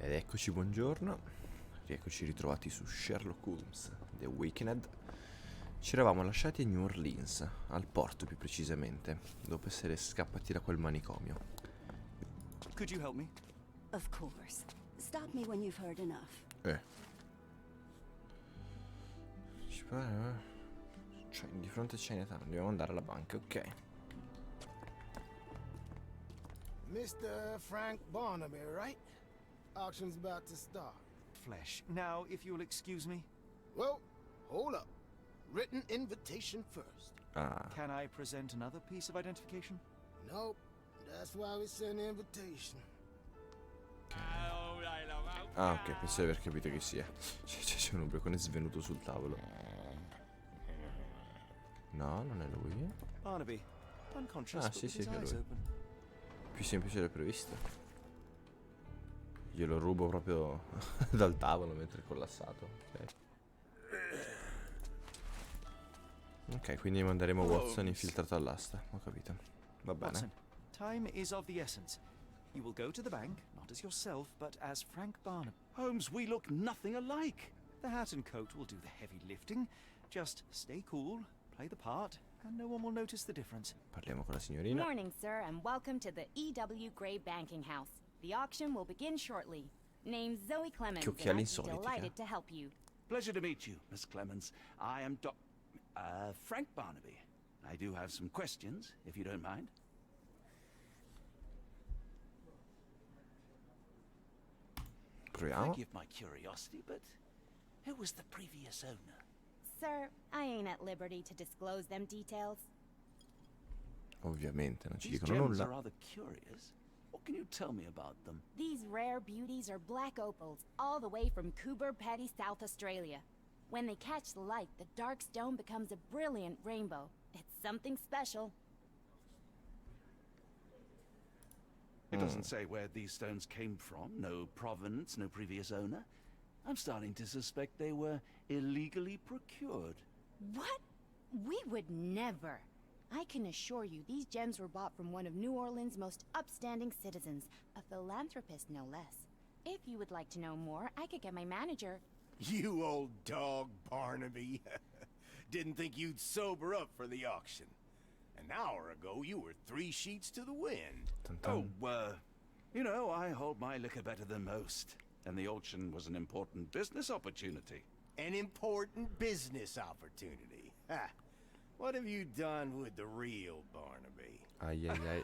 Ed eccoci, buongiorno. Rieccoci ritrovati su Sherlock Holmes, The Awekened. Ci eravamo lasciati a New Orleans, al porto più precisamente, dopo essere scappati da quel manicomio. Could you help me? Of course. Stop me when you've heard enough. Ci pare... Cioè, di fronte a Chinatown, dobbiamo andare alla banca, ok. Mr. Frank Barnaby, right? Auction's about to start. Flesh. Now, if you'll excuse me. Well, hold up. Written invitation first. Ah, Can I present another piece of identification? Nope. That's why we send the invitation. ok, penso di aver capito chi sia. C'è un ubriacone svenuto sul tavolo. No, non è lui. Barnaby. Unconscious, Ah, but sì, with sì, his che è eyes lui. open. Più semplice del previsto. Glielo rubo proprio dal tavolo mentre è collassato. Ok, quindi manderemo Watson infiltrato all'asta. Ho capito. Va bene. Watson, time is of the essence. You will go to the bank, not as yourself, but as Frank Barnaby. Holmes, we look nothing alike. The hat and coat will do the heavy lifting. Just stay cool, play the part, and no one will notice the difference. Parliamo con la signorina. Morning, sir, and welcome to the E.W. Gray Banking House. The auction will begin shortly. Name's Zoe Clemens, Che and occhiali I'd be insoliti, delighted to help you. Pleasure to meet you, Miss Clemens. I am Frank Barnaby. I do have some questions, if you don't mind. Proviamo. Forgive my curiosity, but who was the previous owner? Sir, I ain't at liberty to disclose them details. Ovviamente non ci These dicono gems are nulla. rather curious. What can you tell me about them? These rare beauties are black opals, all the way from Coober Pedy, South Australia. When they catch the light, the dark stone becomes a brilliant rainbow. It's something special. It doesn't say where these stones came from. No provenance, no previous owner. I'm starting to suspect they were illegally procured. What? We would never. I can assure you these gems were bought from one of New Orleans' most upstanding citizens, a philanthropist no less. If you would like to know more, I could get my manager. You old dog, Barnaby. Didn't think you'd sober up for the auction. An hour ago, you were 3 sheets to the wind. Dun, dun. You know, I hold my liquor better than most. And the auction was an important business opportunity. An important business opportunity. Ha! What have you done with the real Barnaby? Ai ai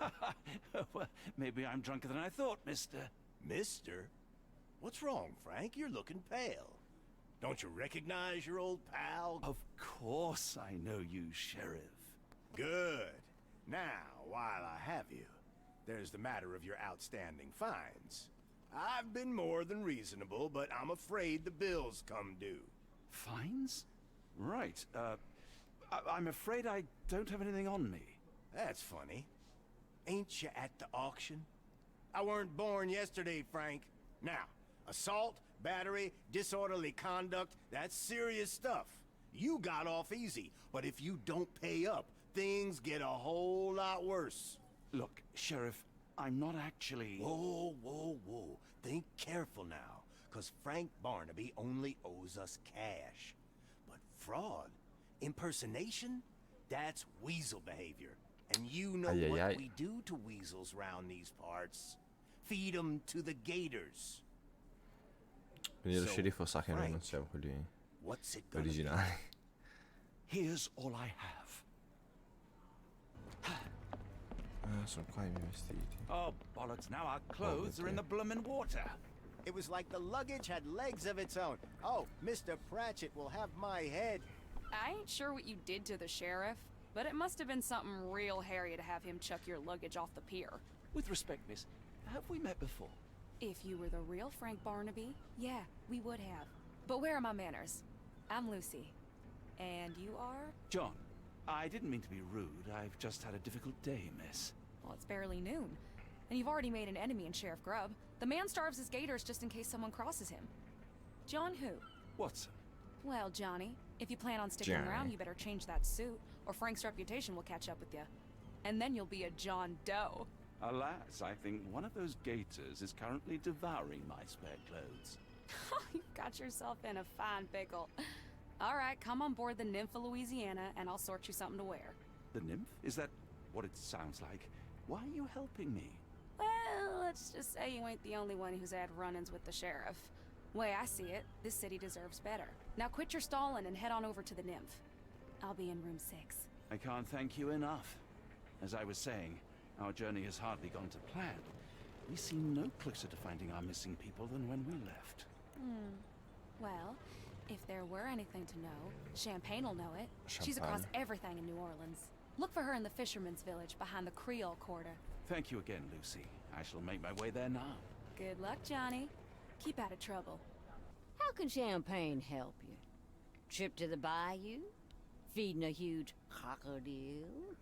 ai. Well, maybe I'm drunker than I thought, mister. Mister? What's wrong, Frank? You're looking pale. Don't you recognize your old pal? Of course I know you, Sheriff. Good. Now, while I have you, there's the matter of your outstanding fines. I've been more than reasonable, but I'm afraid the bills come due. Fines? Right, I'm afraid I don't have anything on me. That's funny. Ain't you at the auction? I weren't born yesterday, Frank. Now, assault, battery, disorderly conduct, that's serious stuff. You got off easy, but if you don't pay up, things get a whole lot worse. Look, Sheriff, I'm not actually... Whoa, whoa, whoa. Think careful now, 'cause Frank Barnaby only owes us cash. But fraud, impersonation, that's weasel behavior. And you know Ai, ai, what ai. we do to weasels round these parts. Feed 'em to the gators. Quindi lo So, sceriffo sa che noi non Frank, siamo quelli What's it gonna be? originali. Here's all I have. Ah, sono qua i miei vestiti. Oh, bollocks, now our clothes are in the bloomin' water. It was like the luggage had legs of its own. Oh, Mr. Pratchett will have my head. I ain't sure what you did to the sheriff, but it must have been something real hairy to have him chuck your luggage off the pier. With respect, miss, have we met before? If you were the real Frank Barnaby, yeah, we would have. But where are my manners? I'm Lucy. And you are? John, I didn't mean to be rude. I've just had a difficult day, miss. Well, it's barely noon. And you've already made an enemy in Sheriff Grubb. The man starves his gators just in case someone crosses him. John who? Watson. Well, Johnny, if you plan on sticking Johnny. around, you better change that suit, or Frank's reputation will catch up with you. And then you'll be a John Doe. Alas, I think one of those gators is currently devouring my spare clothes. You've got yourself in a fine pickle. All right, come on board the Nymph of Louisiana, and I'll sort you something to wear. The nymph? Is that what it sounds like? Why are you helping me? Well, let's just say you ain't the only one who's had run-ins with the sheriff. Way I see it, this city deserves better. Now quit your stalling and head on over to the Nymph. I'll be in room 6. I can't thank you enough. As I was saying, our journey has hardly gone to plan. We seem no closer to finding our missing people than when we left. Well, if there were anything to know, Champagne'll know it. She's Champagne. across everything in New Orleans. Look for her in the fisherman's village behind the Creole Quarter. Thank you again, Lucy. I shall make my way there now. Good luck, Johnny. Keep out of trouble. How can Champagne help you? Trip to the bayou? Feeding a huge crocodile?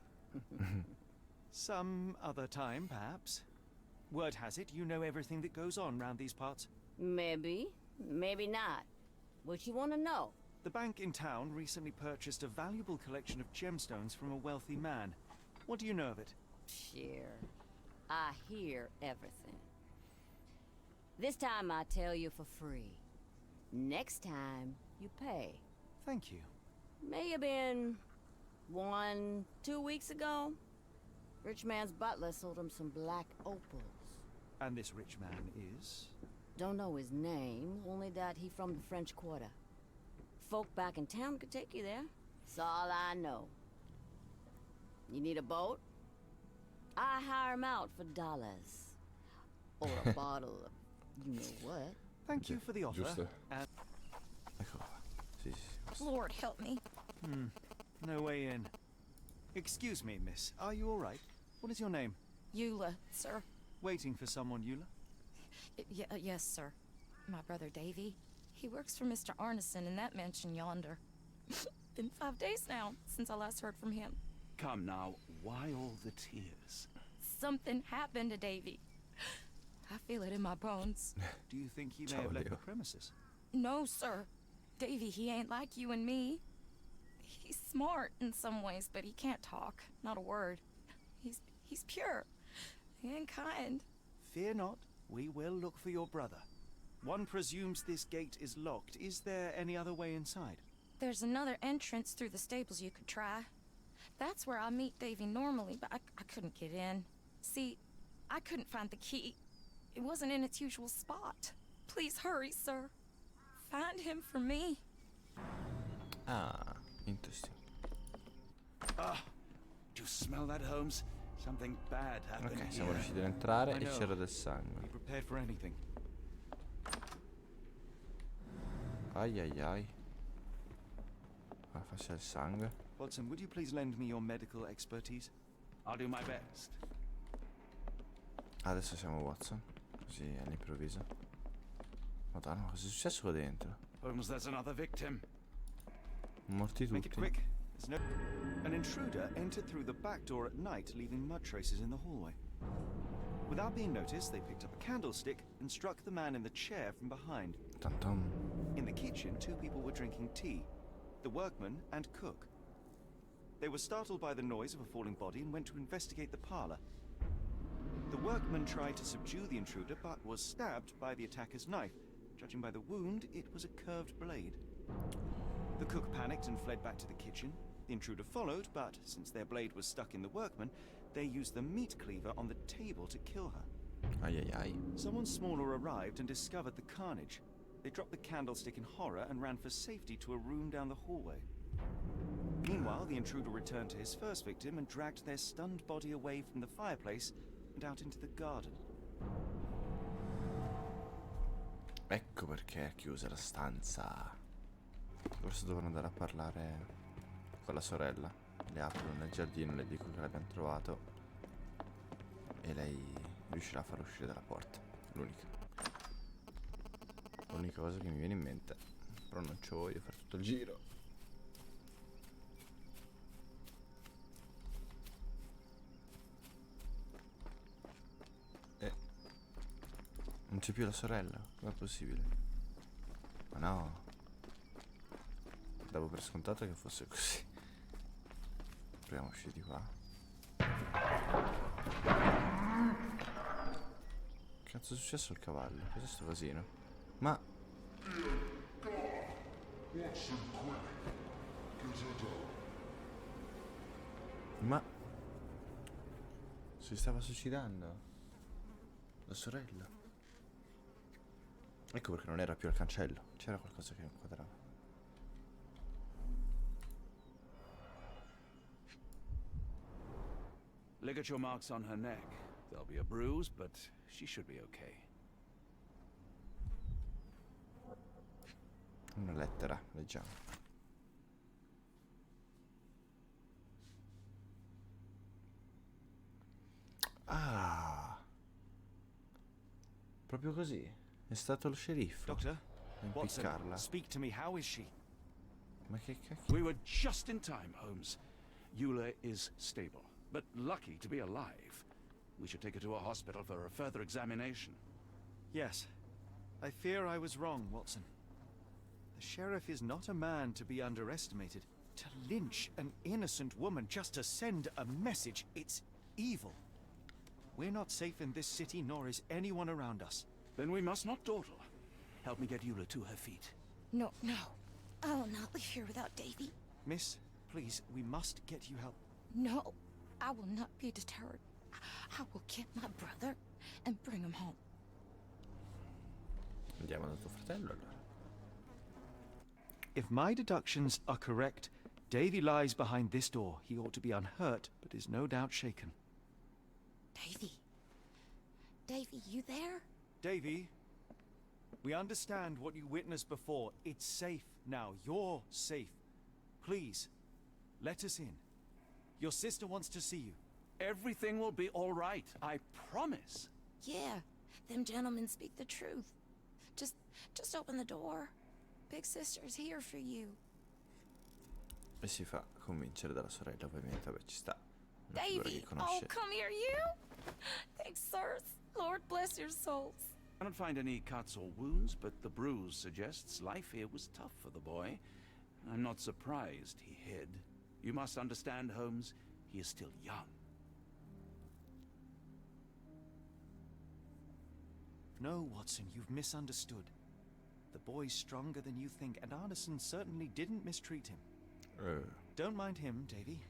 Some other time, perhaps. Word has it you know everything that goes on round these parts. Maybe, maybe not. What you want to know? The bank in town recently purchased a valuable collection of gemstones from a wealthy man. What do you know of it? Sure. I hear everything. This time I tell you for free. Next time, you pay. Thank you. May have been 1, 2 weeks ago. Rich man's butler sold him some black opals. And this rich man is? Don't know his name, only that he from the French Quarter. Folk back in town could take you there. That's all I know. You need a boat? I hire him out for dollars. Or a bottle of you know what. Thank you for the offer. Giusto. And Ecco qua. Sì, sì. Lord help me. no way in. Excuse me, miss. Are you all right? What is your name? Eula, sir. Waiting for someone, Eula? Yes, sir. My brother Davy. He works for Mr. Arneson in that mansion yonder. Been 5 days now since I last heard from him. Come now, why all the tears? Something happened to Davy. I feel it in my bones. Do you think he may Ciao, have left the Leo. premises? No, sir. Davy, he ain't like you and me. He's smart in some ways, but he can't talk. Not a word. He's pure and kind. Fear not. We will look for your brother. One presumes this gate is locked. Is there any other way inside? There's another entrance through the stables you could try. That's where I meet Davy normally, but I couldn't get in. See, I couldn't find the key. It wasn't in its usual spot. Please hurry, sir. Find him for me. Ah, interesting. Ah, do you smell that, Holmes? Something bad happened Ok, siamo here. riusciti ad entrare I e know. c'era del sangue. Be prepared for anything. Ai ai ai. Ah, faccia il sangue. Watson, would you please lend me your medical expertise? I'll do my best. Adesso siamo Watson. Così all'improvviso. Madonna, cosa è successo qua dentro? Holmes, there's another victim. Morti Make it tutti. quick. There's no... An intruder entered through the back door at night, leaving mud traces in the hallway. Without being noticed, they picked up a candlestick and struck the man in the chair from behind. Dun dun. In the kitchen, 2 people were drinking tea. The workman and cook. They were startled by the noise of a falling body and went to investigate the parlor. The workman tried to subdue the intruder, but was stabbed by the attacker's knife. Judging by the wound, it was a curved blade. The cook panicked and fled back to the kitchen. The intruder followed, but since their blade was stuck in the workman, they used the meat cleaver on the table to kill her. Ai ai ai. Someone smaller arrived and discovered the carnage. They dropped the candlestick in horror and ran for safety to a room down the hallway. Meanwhile, the intruder returned to his first victim and dragged their stunned body away from the fireplace and out into the garden. Ecco perché è chiusa la stanza. Forse dovrò andare a parlare con la sorella. Le apro nel giardino, le dico che l'abbiamo trovato e lei riuscirà a far uscire dalla porta. L'unica cosa che mi viene in mente. Però non ci voglio fare tutto il giro. Non c'è più la sorella? Com'è possibile? Ma no. Davo per scontato che fosse così. Proviamo a uscire di qua. Cazzo è successo al cavallo? Cos'è sto casino? Ma... Ma... si stava suicidando. La sorella. Ecco perché non era più al cancello. C'era qualcosa che non quadrava. Ligature marks on her neck. There'll be a bruise, but she should be okay. Una lettera, leggiamo. Ah. Proprio così. È stato lo sceriffo Doctor, a Watson, impiccarla. speak to me. How is she? Ma che cacchio? We were just in time, Holmes. Eula is stable, but lucky to be alive. We should take her to a hospital for a further examination. Yes. I fear I was wrong, Watson. The sheriff is not a man to be underestimated. To lynch an innocent woman just to send a message, it's evil. We're not safe in this city, nor is anyone around us. Then we must not dawdle. Help me get Eula to her feet. No, no. I will not leave here without Davy. Miss, please, we must get you help. No, I will not be deterred. I will get my brother and bring him home. Andiamo da tuo fratello allora. If my deductions are correct, Davy lies behind this door. He ought to be unhurt, but is no doubt shaken. Davy. Davy, you there? Davy, we understand what you witnessed before. It's safe now. You're safe. Please, let us in. Your sister wants to see you. Everything will be all right, I promise. Yeah, them gentlemen speak the truth. Just open the door. Big sister's here for you. E si fa convincere dalla sorella, ovviamente, vabbè, ci sta. Una figura Davy, che conosce. oh, come here, you. Thanks, sirs. Lord bless your souls. I don't find any cuts or wounds, but the bruise suggests life here was tough for the boy. I'm not surprised he hid. You must understand, Holmes, he is still young. No, Watson, you've misunderstood. The boy's stronger than you think, and Arneson certainly didn't mistreat him. Don't mind him, Davy.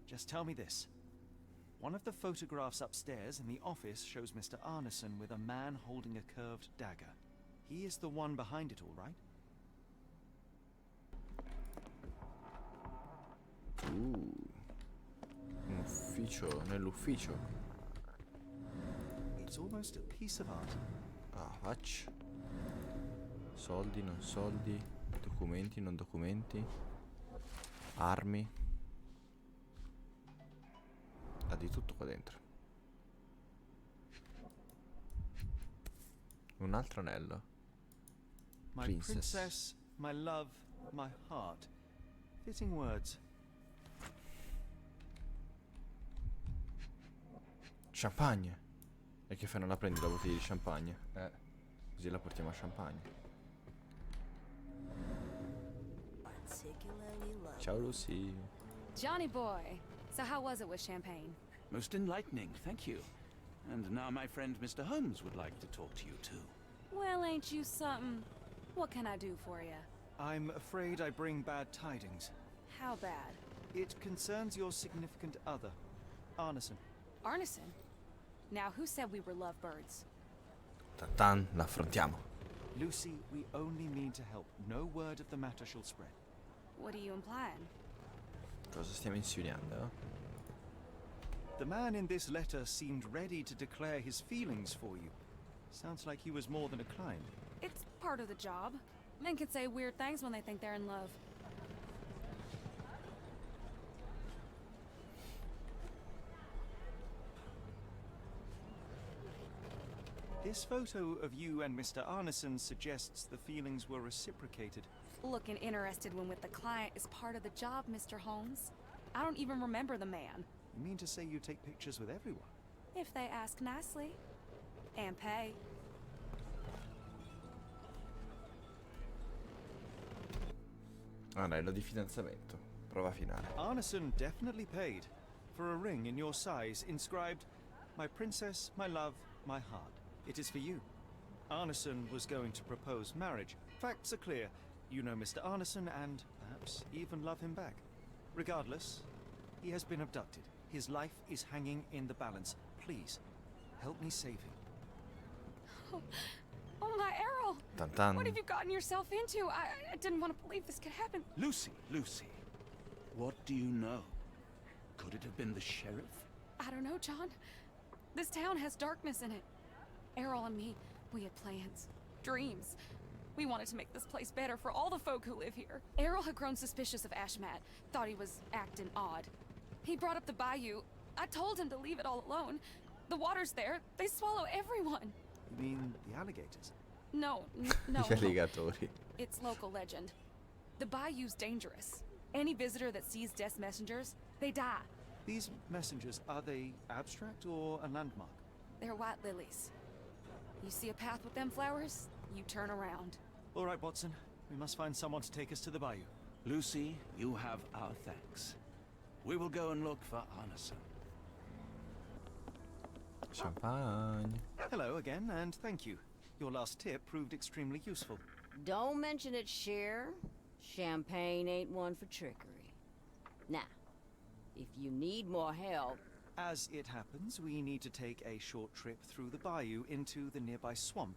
Just tell me this. One of the photographs upstairs in the office shows Mr. Arneson with a man holding a curved dagger. He is the one behind it, all right? Un ufficio, nell'ufficio. It's almost a piece of art. Ah, faccia. Soldi, non soldi, documenti, non documenti, armi. Ha di tutto qua dentro. Un altro anello. My princess, my love, my heart. Fitting words. Champagne. E che fai, non la prendi la bottiglia di champagne? Così la portiamo a champagne. Ciao Lucy. Johnny boy. So how was it with Champagne? Most enlightening, thank you. And now my friend Mr. Holmes would like to talk to you too. Well, ain't you something? What can I do for you? I'm afraid I bring bad tidings. How bad? It concerns your significant other, Arneson. Arneson? Now, who said we were lovebirds? Tan, l'affrontiamo. Lucy, we only mean to help. No word of the matter shall spread. What are you implying? Cosa stiamo insinuando? The man in this letter seemed ready to declare his feelings for you. Sounds like he was more than a client. It's part of the job. Men can say weird things when they think they're in love. This photo of you and Mr. Arneson suggests the feelings were reciprocated. Looking interested when with the client is part of the job, Mr. Holmes. I don't even remember the man. You mean to say you take pictures with everyone? If they ask nicely. And pay. Anello di fidanzamento. Prova finale. Arneson definitely paid for a ring in your size inscribed, "My princess, my love, my heart." It is for you. Arneson was going to propose marriage. Facts are clear. You know Mr. Arneson and perhaps even love him back. Regardless, he has been abducted. His life is hanging in the balance. Please, help me save him. Oh my Errol! Tan tan. What have you gotten yourself into? I didn't want to believe this could happen. Lucy, what do you know? Could it have been the sheriff? I don't know, John. This town has darkness in it. Errol and me, we had plans, dreams. We wanted to make this place better for all the folk who live here. Errol had grown suspicious of Ashmat, thought he was acting odd. He brought up the bayou. I told him to leave it all alone. The water's there. They swallow everyone. You mean the alligators? No. Gli alligatori. It's local legend. The bayou's dangerous. Any visitor that sees Death's messengers, they die. These messengers, are they abstract or a landmark? They're white lilies. You see a path with them flowers, you turn around. All right, Watson. We must find someone to take us to the bayou. Lucy, you have our thanks. We will go and look for Arneson. Champagne. Hello again, and thank you. Your last tip proved extremely useful. Don't mention it, Cher. Champagne ain't one for trickery. Now, if you need more help... As it happens, we need to take a short trip through the bayou into the nearby swamp.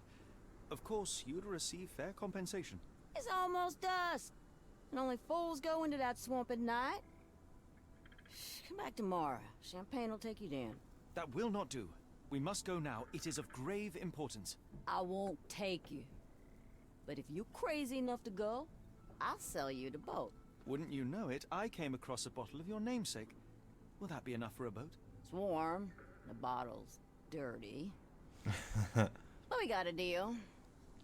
Of course, you'd receive fair compensation. It's almost dusk, and only fools go into that swamp at night. Come back tomorrow. Champagne will take you down. That will not do. We must go now. It is of grave importance. I won't take you. But if you're crazy enough to go, I'll sell you the boat. Wouldn't you know it, I came across a bottle of your namesake. Will that be enough for a boat? It's warm. The bottle's dirty. But we got a deal.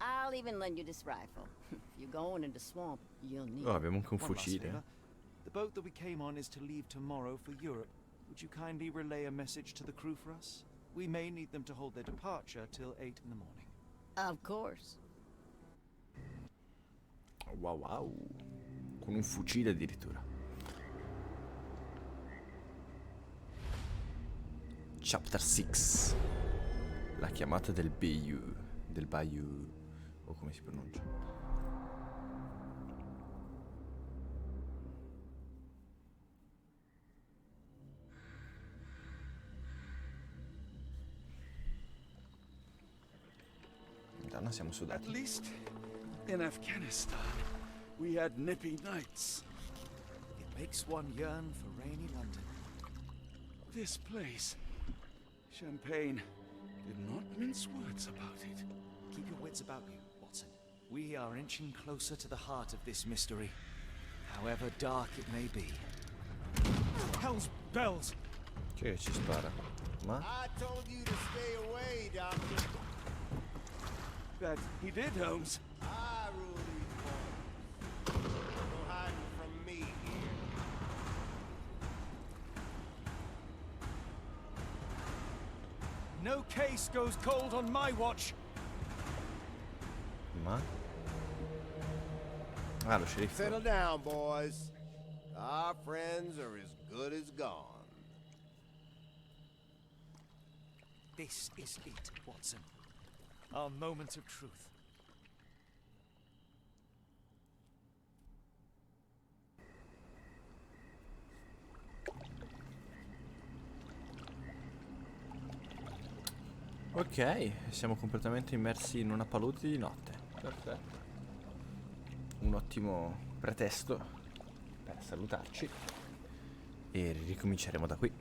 I'll even lend you this rifle. If you're going into swamp, you'll need Oh, abbiamo anche un One last fucile. favor. The boat that we came on is to leave tomorrow for Europe. Would you kindly relay a message to the crew for us? We may need them to hold their departure till 8 in the morning. Of course. Wow wow. Con un fucile addirittura. Chapter 6. La chiamata del Bayou. Del Bayou. O come si pronuncia? Madonna, siamo At sudati. least in Afghanistan, we had nippy nights. It makes one yearn for rainy London. This place, Champagne, did not mince words about it. Keep your wits about you, Watson. We are inching closer to the heart of this mystery, however dark it may be. Hell's bells! Che ci spara? Ma? I told you to stay away, Doctor. That he did, Holmes. I rule these waters. No hiding from me here. No case goes cold on my watch! Ma? Ah, lo sceriffo. Settle down, boys. Our friends are as good as gone. This is it, Watson. Our moment of truth. Ok, siamo completamente immersi in una palude di notte. Perfetto. Un ottimo pretesto per salutarci. E ricominceremo da qui.